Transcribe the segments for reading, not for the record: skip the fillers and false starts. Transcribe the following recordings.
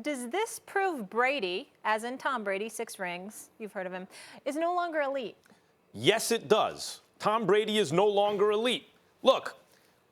Does this prove Brady, as in Tom Brady, 6 rings, you've heard of him, is no longer elite? Yes, it does. Tom Brady is no longer elite. Look,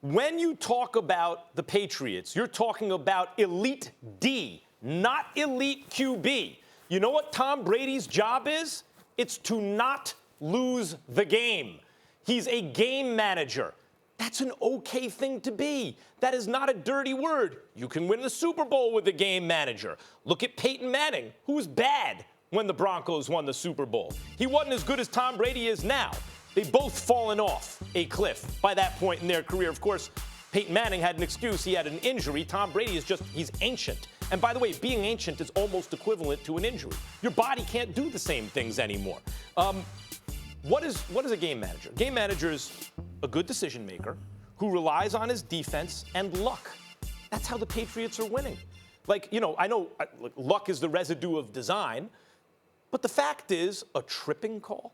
when you talk about the Patriots, you're talking about elite D, not elite QB. You know what Tom Brady's job is? It's to not lose the game. He's a game manager. That's an okay thing to be. That is not a dirty word. You can win the Super Bowl with a game manager. Look at Peyton Manning, who was bad when the Broncos won the Super Bowl. He wasn't as good as Tom Brady is now. They've both fallen off a cliff by that point in their career. Of course, Peyton Manning had an excuse. He had an injury. Tom Brady is he's ancient. And by the way, being ancient is almost equivalent to an injury. Your body can't do the same things anymore. What is a game manager? Game manager is a good decision maker who relies on his defense and luck. That's how the Patriots are winning. I know luck is the residue of design, but the fact is a tripping call.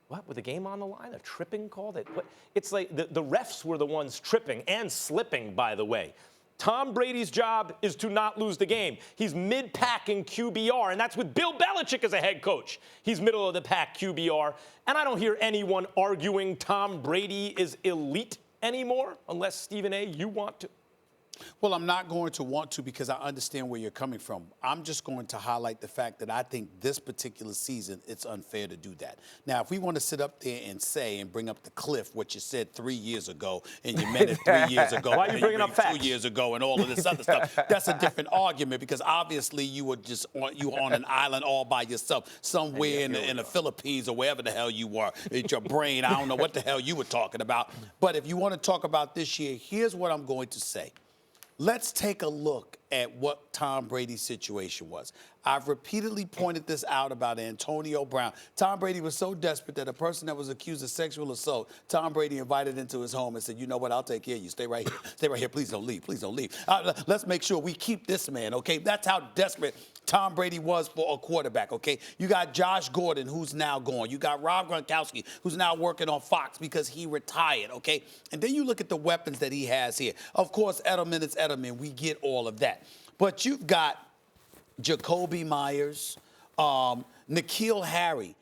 What, with the game on the line, a tripping call? It's like the refs were the ones tripping and slipping, by the way. Tom Brady's job is to not lose the game. He's mid-pack in QBR, and that's with Bill Belichick as a head coach. He's middle-of-the-pack QBR, and I don't hear anyone arguing Tom Brady is elite anymore, unless, Stephen A., you want to. Well, I'm not going to want to because I understand where you're coming from. I'm just going to highlight the fact that I think this particular season, it's unfair to do that. Now, if we want to sit up there and say and bring up the cliff, what you said 3 years ago, and you meant it 3 years ago, why are you bringing up facts? 2 years ago, and all of this other stuff, that's a different argument because obviously you were on an island all by yourself, somewhere in the Philippines or wherever the hell you were. It's your brain. I don't know what the hell you were talking about. But if you want to talk about this year, here's what I'm going to say. Let's take a look at what Tom Brady's situation was. I've repeatedly pointed this out about Antonio Brown. Tom Brady was so desperate that a person that was accused of sexual assault, Tom Brady invited into his home and said, you know what, I'll take care of you. Stay right here. Stay right here. Please don't leave. Please don't leave. Let's make sure we keep this man, okay? That's how desperate Tom Brady was for a quarterback, okay? You got Josh Gordon, who's now gone. You got Rob Gronkowski, who's now working on Fox because he retired, okay? And then you look at the weapons that he has here. Of course, Edelman is Edelman. We get all of that. But you've got Jacoby Myers, N'Keal Harry.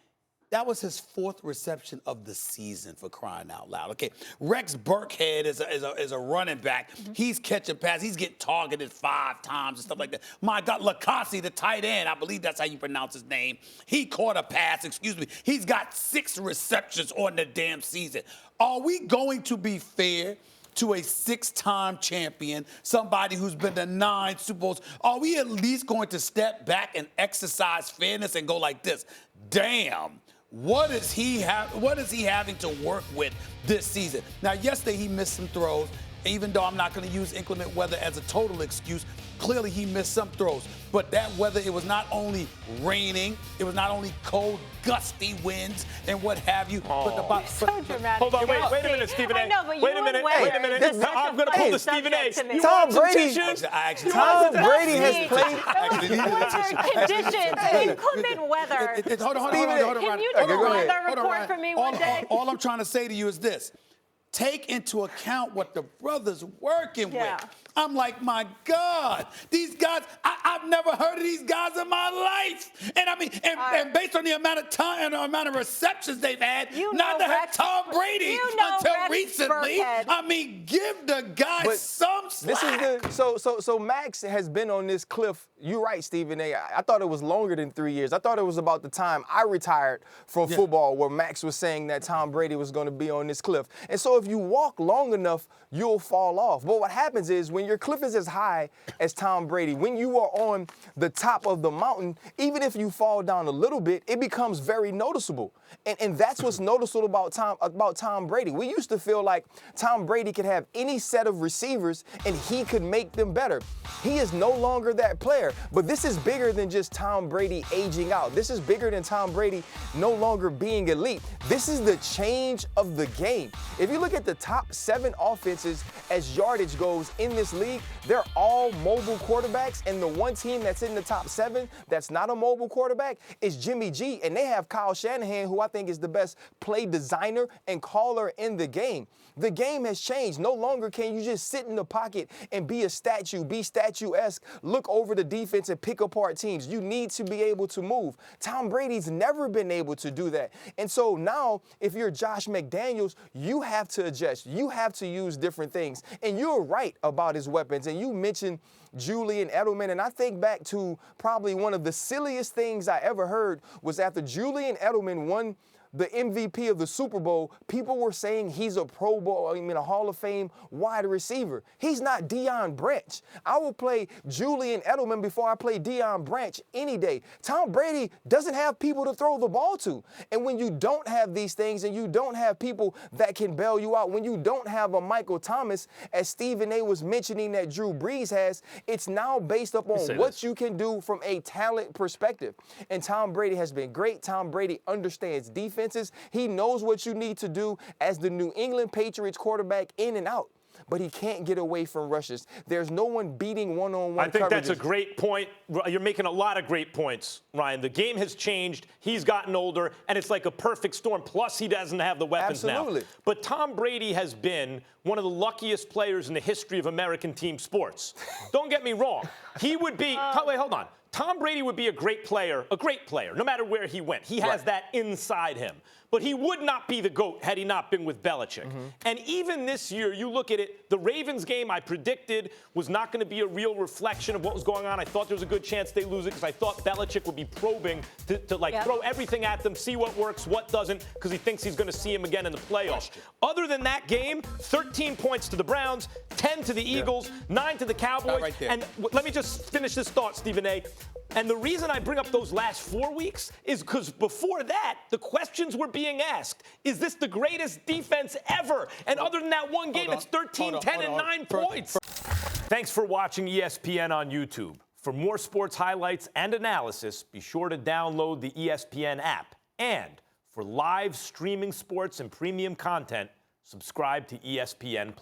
That was his 4th reception of the season, for crying out loud. Okay, Rex Burkhead is a running back. Mm-hmm. He's catching passes. He's getting targeted 5 times and stuff like that. My God, Lacassi, the tight end, I believe that's how you pronounce his name. He caught a pass, excuse me. He's got 6 receptions on the damn season. Are we going to be fair to a 6-time champion, somebody who's been to 9 Super Bowls? Are we at least going to step back and exercise fairness and go like this? Damn. What is he having to work with this season? Now, yesterday he missed some throws. Even though I'm not going to use inclement weather as a total excuse, clearly he missed some throws. But that weather, it was not only raining, it was not only cold, gusty winds and what have you. But so dramatic. Hold on, wait a minute, Stephen A. I know, but wait a minute. I'm going to pull the Stephen A. Tom Brady. Tom Brady has played. Winter conditions, inclement weather. Hold on. Can you do a weather report for me one day? All I'm trying to say to you is this. Take into account what the brother's working with. I'm like, my God, these guys, I've never heard of these guys in my life. And I mean, and based on the amount of time and the amount of receptions they've had, not to have Tom Brady until recently. I mean, give the guy some slack. This is so Max has been on this cliff. You're right, Stephen A. I thought it was longer than 3 years. I thought it was about the time I retired from football where Max was saying that Tom Brady was going to be on this cliff. And so if you walk long enough, you'll fall off. But what happens is when your cliff is as high as Tom Brady, when you are on the top of the mountain, even if you fall down a little bit, it becomes very noticeable. And that's what's noticeable about Tom Brady. We used to feel like Tom Brady could have any set of receivers and he could make them better. He is no longer that player. But this is bigger than just Tom Brady aging out. This is bigger than Tom Brady no longer being elite. This is the change of the game. If you look look at the top 7 offenses as yardage goes in this league, they're all mobile quarterbacks, and the one team that's in the top 7 that's not a mobile quarterback is Jimmy G, and they have Kyle Shanahan, who I think is the best play designer and caller in the game. The game has changed. No longer can you just sit in the pocket and be a statue, be statuesque, look over the defense and pick apart teams. You need to be able to move. Tom Brady's never been able to do that. And so now, if you're Josh McDaniels, you have to adjust. You have to use different things. And you're right about his weapons. And you mentioned Julian Edelman, and I think back to probably one of the silliest things I ever heard was after Julian Edelman won the MVP of the Super Bowl, people were saying he's a Pro Bowl, a Hall of Fame wide receiver. He's not Deion Branch. I will play Julian Edelman before I play Deion Branch any day. Tom Brady doesn't have people to throw the ball to. And when you don't have these things and you don't have people that can bail you out, when you don't have a Michael Thomas, as Stephen A. was mentioning that Drew Brees has, it's now based upon what you can do from a talent perspective. And Tom Brady has been great. Tom Brady understands defense. He knows what you need to do as the New England Patriots quarterback in and out. But he can't get away from rushes. There's no one beating one-on-one I think coverages. that's a great point. You're making a lot of great points, Ryan. The game has changed. He's gotten older, and it's like a perfect storm. Plus, he doesn't have the weapons Absolutely. now. But Tom Brady has been one of the luckiest players in the history of American team sports. Don't get me wrong. He would be wait, hold on. Tom Brady would be a great player, no matter where he went. He has that inside him. But he would not be the GOAT had he not been with Belichick. And even this year, you look at it, the Ravens game I predicted was not going to be a real reflection of what was going on. I thought there was a good chance they lose it because I thought Belichick would be probing to throw everything at them, see what works, what doesn't, because he thinks he's going to see him again in the playoffs. Other than that game, 13 points to the Browns, 10 to the Eagles, 9 to the Cowboys. Right there. And let me just finish this thought, Stephen A. And the reason I bring up those last 4 weeks is because before that, the questions were being asked. Is this the greatest defense ever? And other than that one game, it's 13, 10, and 9 points. Thanks for watching ESPN on YouTube. For more sports highlights and analysis, be sure to download the ESPN app. And for live streaming sports and premium content, subscribe to ESPN+.